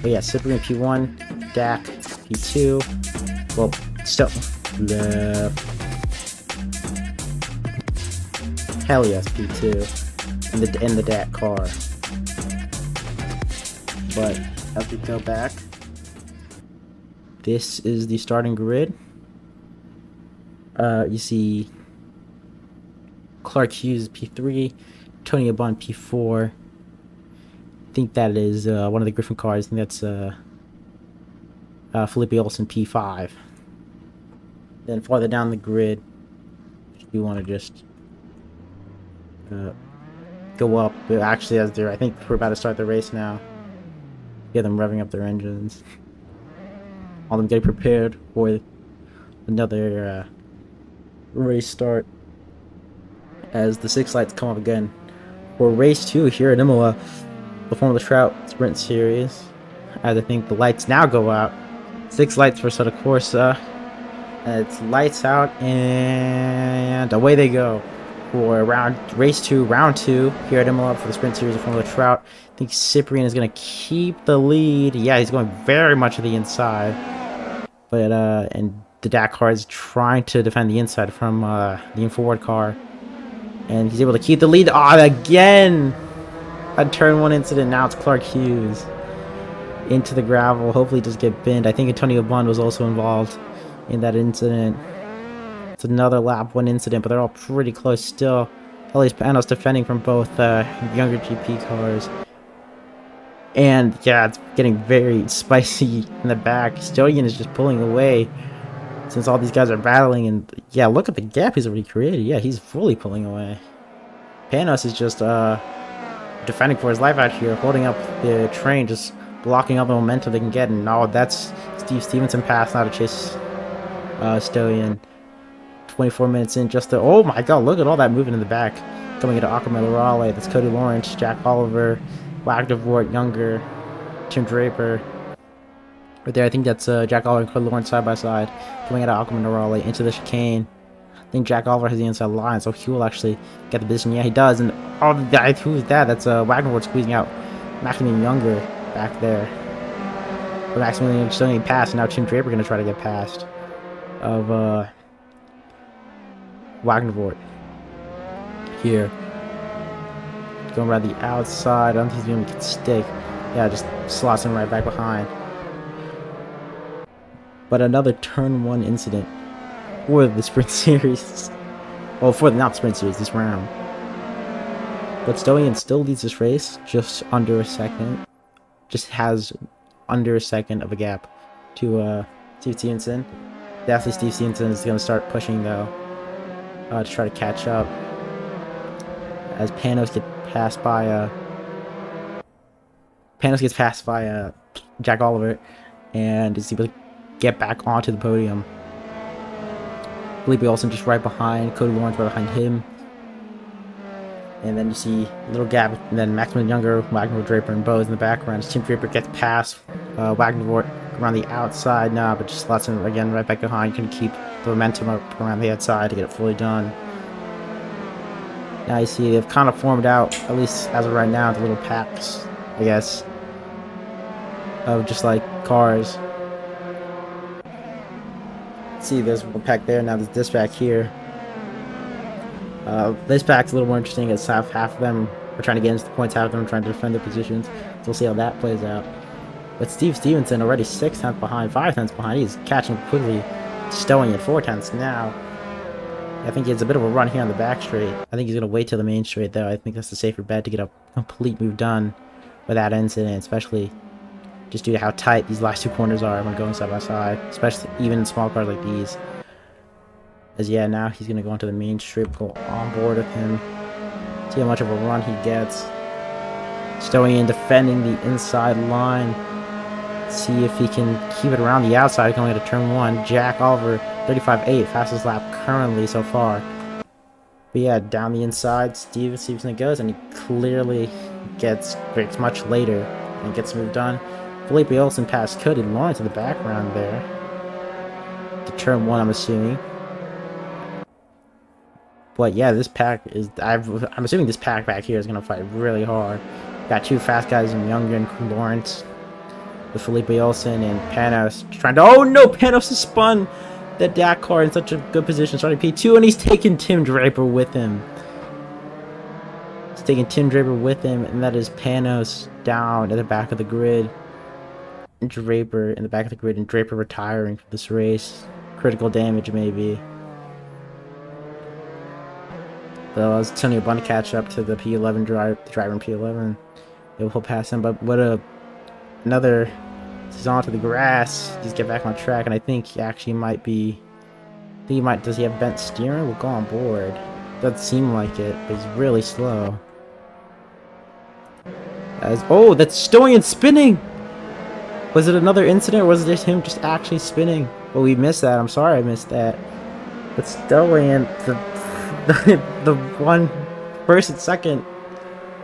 Speaker 1: But yeah, Cyprian P1, DAC P2, well, still, the Helios P2 in the DAC car. But as we go back, this is the starting grid. You see Clark Hughes P3, Tony Abon P4. I think that is one of the Griffin cars. I think that's Felipe Olsen P5. Then farther down the grid, if you want to just go up. But actually, I think we're about to start the race now. Get them revving up their engines. All them getting prepared for another race start. As the 6 lights come up again for race 2 here at Imola, the Formula Trout Sprint Series. As I think the lights now go out. 6 lights for Soda Corsa. It's lights out and away they go for race 2, round 2 here at Imola for the Sprint Series of Formula Trout. I think Cyprian is going to keep the lead. Yeah, he's going very much to the inside. But and the DAC car is trying to defend the inside from the forward car. And he's able to keep the lead. Again! A turn 1 incident. Now it's Clark Hughes into the gravel. Hopefully just get binned. I think Antonio Bond was also involved in that incident. It's another lap 1 incident, but they're all pretty close still. Helios Panos defending from both younger GP cars. And yeah, it's getting very spicy in the back. Stallion is just pulling away since all these guys are battling. And yeah, look at the gap he's already created. Yeah, he's fully pulling away. Panos is just defending for his life out here, holding up the train, just blocking all the momentum they can get. And no, that's Steve Stevenson pass now to chase Stallion. 24 minutes in, just the oh my god, look at all that movement in the back. Coming into Aquaman Raleigh, that's Cody Lawrence, Jack Oliver, Wagdevort, Younger, Tim Draper. Right there, I think that's Jack Oliver and Cody Lawrence side by side. Coming out of Aquaman Raleigh into the chicane. I think Jack Oliver has the inside line, so he will actually get the position. Yeah, he does. And oh, who's that? That's Wagdevort squeezing out Maximilian Younger back there. But Maximilian still getting past, and now Tim Draper going to try to get past of Wagnervort here. Going around the outside. I don't think he's going to get stick. Yeah, just slots him right back behind. But another turn 1 incident for the Sprint Series. Well, for the not Sprint Series, this round. But Stallion still leads this race just under a second. Just has under a second of a gap to Steve Stevenson. Definitely Steve Stevenson is going to start pushing though. To try to catch up as Panos gets passed by Jack Oliver and is able to get back onto the podium. Felipe Olsen just right behind, Cody Lawrence right behind him, And then you see a little gap, and then Maximilian Younger, Wagner, Draper, and Bose in the background. As Team Draper gets past Wagner around the outside now, but just lets him again right back behind. You can keep the momentum up around the outside to get it fully done. Now you see they've kind of formed out, at least as of right now, the little packs, I guess, of just like cars. See, there's one pack there, now there's this pack here. This pack's a little more interesting as half of them are trying to get into the points, half of them are trying to defend their positions. So we'll see how that plays out. But Steve Stevenson already 6 tenths behind, 5 tenths behind. He's catching quickly, stowing at 4 tenths now. I think he has a bit of a run here on the back straight. I think he's going to wait till the main straight, though. I think that's the safer bet to get a complete move done without incident, especially just due to how tight these last two corners are when going side by side, especially even in small cars like these. As yeah, now he's going to go into the main straight, go on board with him. See how much of a run he gets. Stowing in, defending the inside line. See if he can keep it around the outside going into turn 1. Jack Oliver, 35.8, fastest lap currently so far. But yeah, down the inside, Stevenson goes, and he clearly breaks much later and gets moved on. Felipe Olsen passed Cody Lawrence in the background there. To turn 1, I'm assuming. But yeah, this pack is... I'm assuming this pack back here is going to fight really hard. Got two fast guys in Younger and Lawrence. With Felipe Olsen and Panos trying to... Oh no! Panos has spun the DAC car in such a good position, starting P2, and he's taking Tim Draper with him. He's taking Tim Draper with him, and that is Panos down at the back of the grid. And Draper in the back of the grid, and Draper retiring from this race. Critical damage, maybe. But I was telling you, about to catch up to the P11 driver in P11. He'll pass him, but another... He's onto the grass. Just get back on track, and I think he actually might be... Does he have bent steering? We'll go on board. Doesn't seem like it, but he's really slow. Oh, that's stowing and spinning! Was it another incident, or was it just him just actually spinning? Well, we missed that. I'm sorry I missed that. But stowing and the one first and second...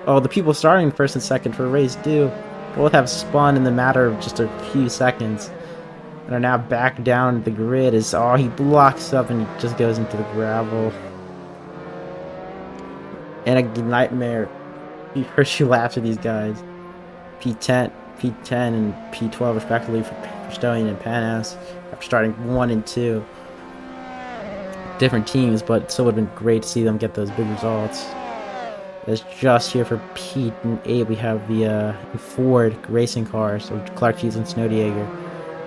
Speaker 1: Oh, the people starting first and second for race 2 both have spun in the matter of just a few seconds and are now back down the grid as he blocks up and he just goes into the gravel. And a nightmare. The first few laps of these guys. P10 and P12 respectively for Stone and Panos after starting 1 and 2. Different teams, but it still would have been great to see them get those big results. It's just here for P8. We have the Ford racing cars, so Clark Hughes and Snowdieger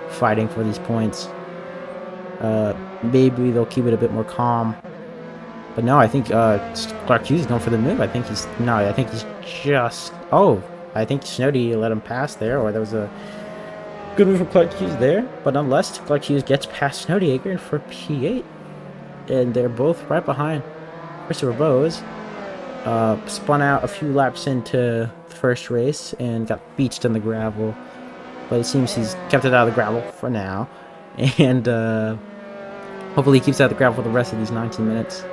Speaker 1: fighting for these points. Maybe they'll keep it a bit more calm. But no, I think Clark Hughes is going for the move. I think he's just... Oh, I think Snowdy let him pass there, or that was a good move from Clark Hughes there. But unless Clark Hughes gets past Snowdieger for P8, and they're both right behind Christopher Bose. Spun out a few laps into the first race and got beached in the gravel, but it seems he's kept it out of the gravel for now, and hopefully he keeps it out of the gravel for the rest of these 19 minutes.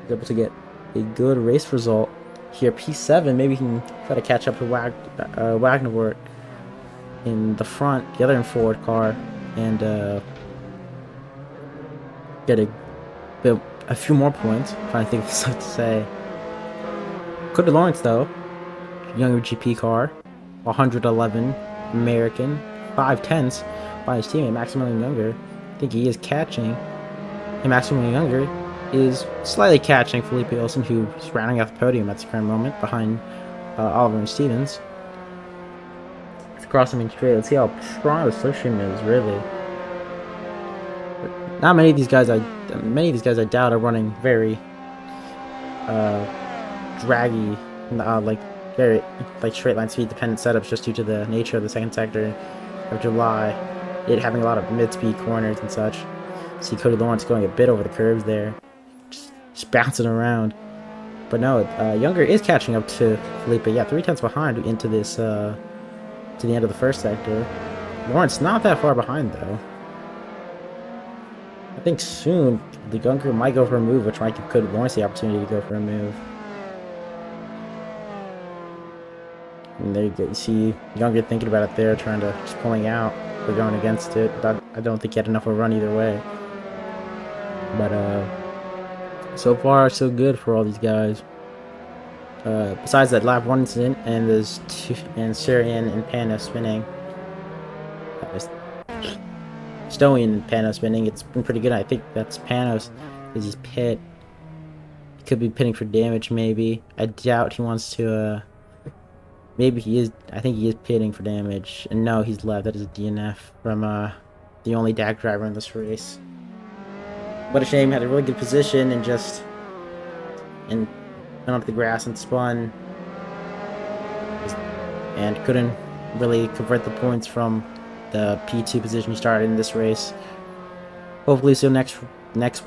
Speaker 1: He's able to get a good race result here. P7, maybe he can try to catch up to Wagner in the front, the other Ford car, and get a few more points. I'm trying to think of something to say. Cody Lawrence, though, Younger GP car, 111 American, 5 tenths by his teammate Maximilian Younger. I think he is catching. And Maximilian Younger is slightly catching Felipe Olsen, who's rounding out the podium at the current moment behind Oliver and Stevens. It's across the main straight. Let's see how strong the slipstream is, really. But not many of these guys I doubt are running very draggy, very straight line speed dependent setups, just due to the nature of the second sector of July, it having a lot of mid-speed corners and such. See Cody Lawrence going a bit over the curves there, just bouncing around. But no, Younger is catching up to Felipe. Yeah, 3 tenths behind into this to the end of the first sector. Lawrence not that far behind though. I think soon the Younger might go for a move, which might give Cody Lawrence the opportunity to go for a move. And there you see Younger thinking about it there, trying to just pulling out, but going against it. I don't think he had enough of a run either way. But so far so good for all these guys. Besides that lap 1 incident, and there's Syrian and Pano spinning. Stoian and Pano spinning. It's been pretty good. I think that's Panos because he's pit. He could be pitting for damage, maybe. I doubt he wants to. Maybe he is. I think he is pitting for damage. And no, he's left. That is a DNF from the only DAC driver in this race. What a shame. Had a really good position and just went onto the grass and spun, and couldn't really convert the points from the P2 position he started in this race. Hopefully, so next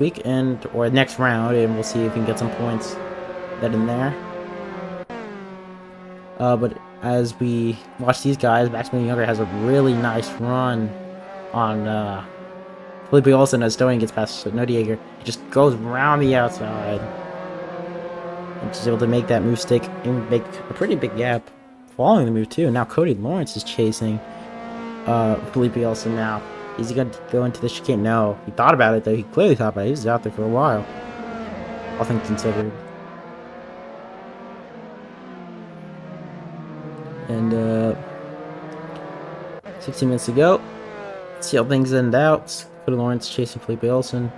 Speaker 1: week or next round, and we'll see if we can get some points that in there. But as we watch these guys, Maximilian Younger has a really nice run on Felipe Olsen as Stoian gets past Nodiager. He just goes around the outside and just able to make that move stick and make a pretty big gap following the move too. Now Cody Lawrence is chasing Felipe Olsen now. Is he going to go into the chicane? No. He thought about it though. He clearly thought about it. He was out there for a while, all things considered. And 16 minutes to go. Let's see how things end out. Cody Lawrence chasing Felipe Olsen.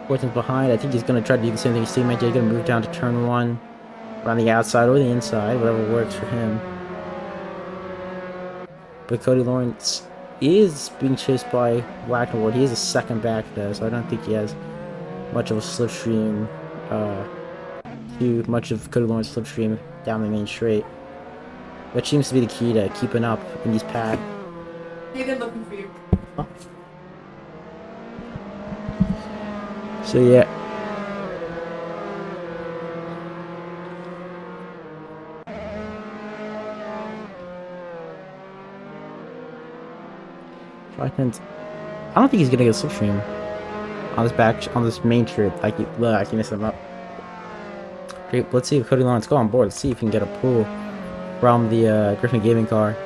Speaker 1: Orton's behind. I think he's going to try to do the same thing his teammate did. He's going to move down to turn 1. Around the outside or the inside. Whatever works for him. But Cody Lawrence is being chased by Wagner. He is a second back though, so I don't think he has much of a slipstream. Too much of Cody Lawrence slipstream down the main straight. Which seems to be the key to keeping up in these packs.
Speaker 2: Hey, they're looking for you.
Speaker 1: Huh? So yeah. I don't think he's gonna get a slipstream on this main trip. I can mess him up. Great, let's see if Cody Lawrence go on board. Let's see if we can get a pull from the Griffin Gaming car.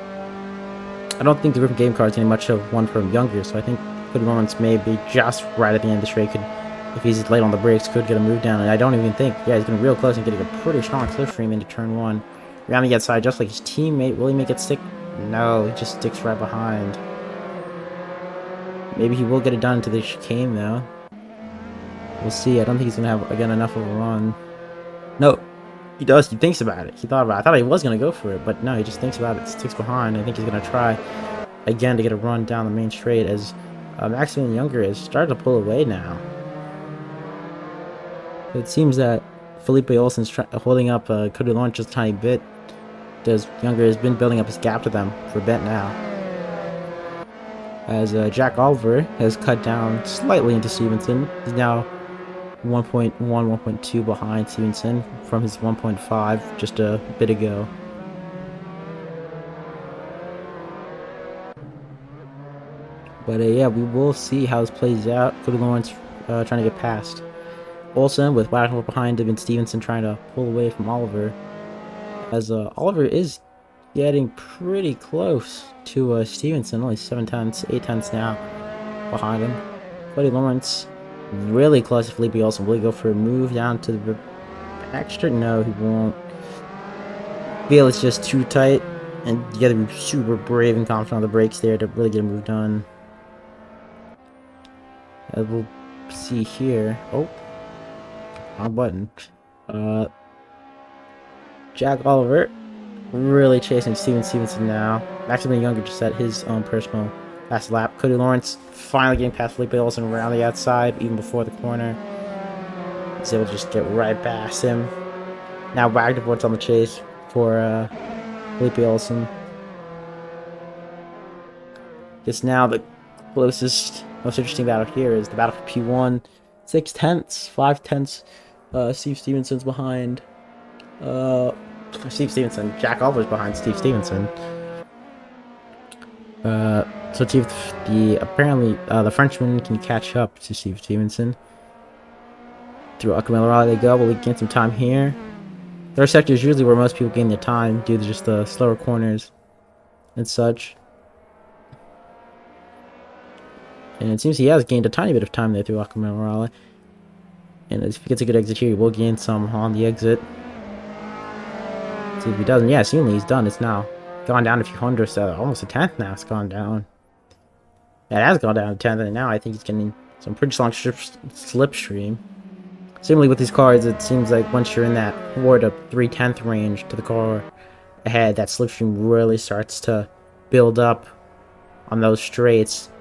Speaker 1: I don't think the Griffin Gaming car is getting much of one from Younger, so I think Cody Lawrence may be just right at the end of the straight. If he's late on the brakes, could get a move down. And I don't even think, yeah, he's getting real close and getting a pretty strong slipstream into turn 1. Around the outside, just like his teammate. Will he make it stick? No, he just sticks right behind. Maybe he will get it done into the chicane, though. We'll see. I don't think he's going to have, again, enough of a run. No, he does. He thinks about it. He thought about it. I thought he was going to go for it, but no, he just thinks about it. Sticks behind. I think he's going to try, again, to get a run down the main straight as Maximilian Younger is starting to pull away now. It seems that Felipe Olsen's holding up Cody Lawrence just a tiny bit. As Younger has been building up his gap to them for a bit now. As Jack Oliver has cut down slightly into Stevenson. He's now 1.1, 1.2 behind Stevenson from his 1.5 just a bit ago. But yeah, we will see how this plays out. Cody Lawrence trying to get past Olsen with Wagner behind him and Stevenson trying to pull away from Oliver. As Oliver is getting pretty close to Stevenson, only 7 tenths, 8 tenths now behind him. Cody Lawrence really close to Felipe Olsen. Will he go for a move down to the extra? No, he won't. Feel it's just too tight, and you gotta be super brave and confident on the brakes there to really get a move done. As we'll see here. Oh, wrong button. Jack Oliver really chasing Stevenson now. Maximilian Younger just at his own personal fast lap. Cody Lawrence finally getting past Felipe Olsen around the outside, even before the corner. He's able to just get right past him. Now Wagner's on the chase for Felipe Olsen. Guess now the closest, most interesting battle here is the battle for P1. 6 tenths, 5 tenths. Steve Stevenson's behind. Steve Stevenson. Jack Oliver's behind Steve Stevenson. So apparently the Frenchman can catch up to Steve Stevenson. Through Acamela they go. Will we get some time here? Third sector is usually where most people gain their time due to just the slower corners and such. And it seems he has gained a tiny bit of time there through Imola. And if he gets a good exit here, he will gain some on the exit. See if he doesn't. Yeah, seemingly he's done. It's now gone down a few hundredths, almost a tenth now. It's gone down. Yeah, it has gone down a tenth, and now I think he's getting some pretty strong slipstream. Similarly with these cars, it seems like once you're in that 4 to 3/10 range to the car ahead, that slipstream really starts to build up on those straights,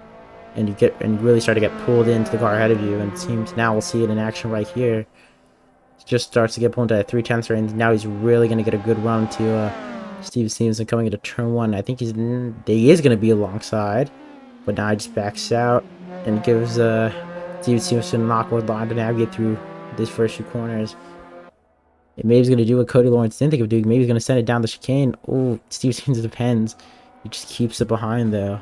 Speaker 1: and you really start to get pulled into the car ahead of you. And it seems now we'll see it in action right here. It just starts to get pulled into that 3/10 range. Now he's really going to get a good run to Steve Stevenson coming into turn 1. I think he is going to be alongside, but now he just backs out and gives Steve Stevenson an awkward line to navigate through these first few corners. And maybe he's going to do what Cody Lawrence didn't think of doing. Maybe he's going to send it down the chicane. Oh, Steve Stevenson depends. He just keeps it behind though.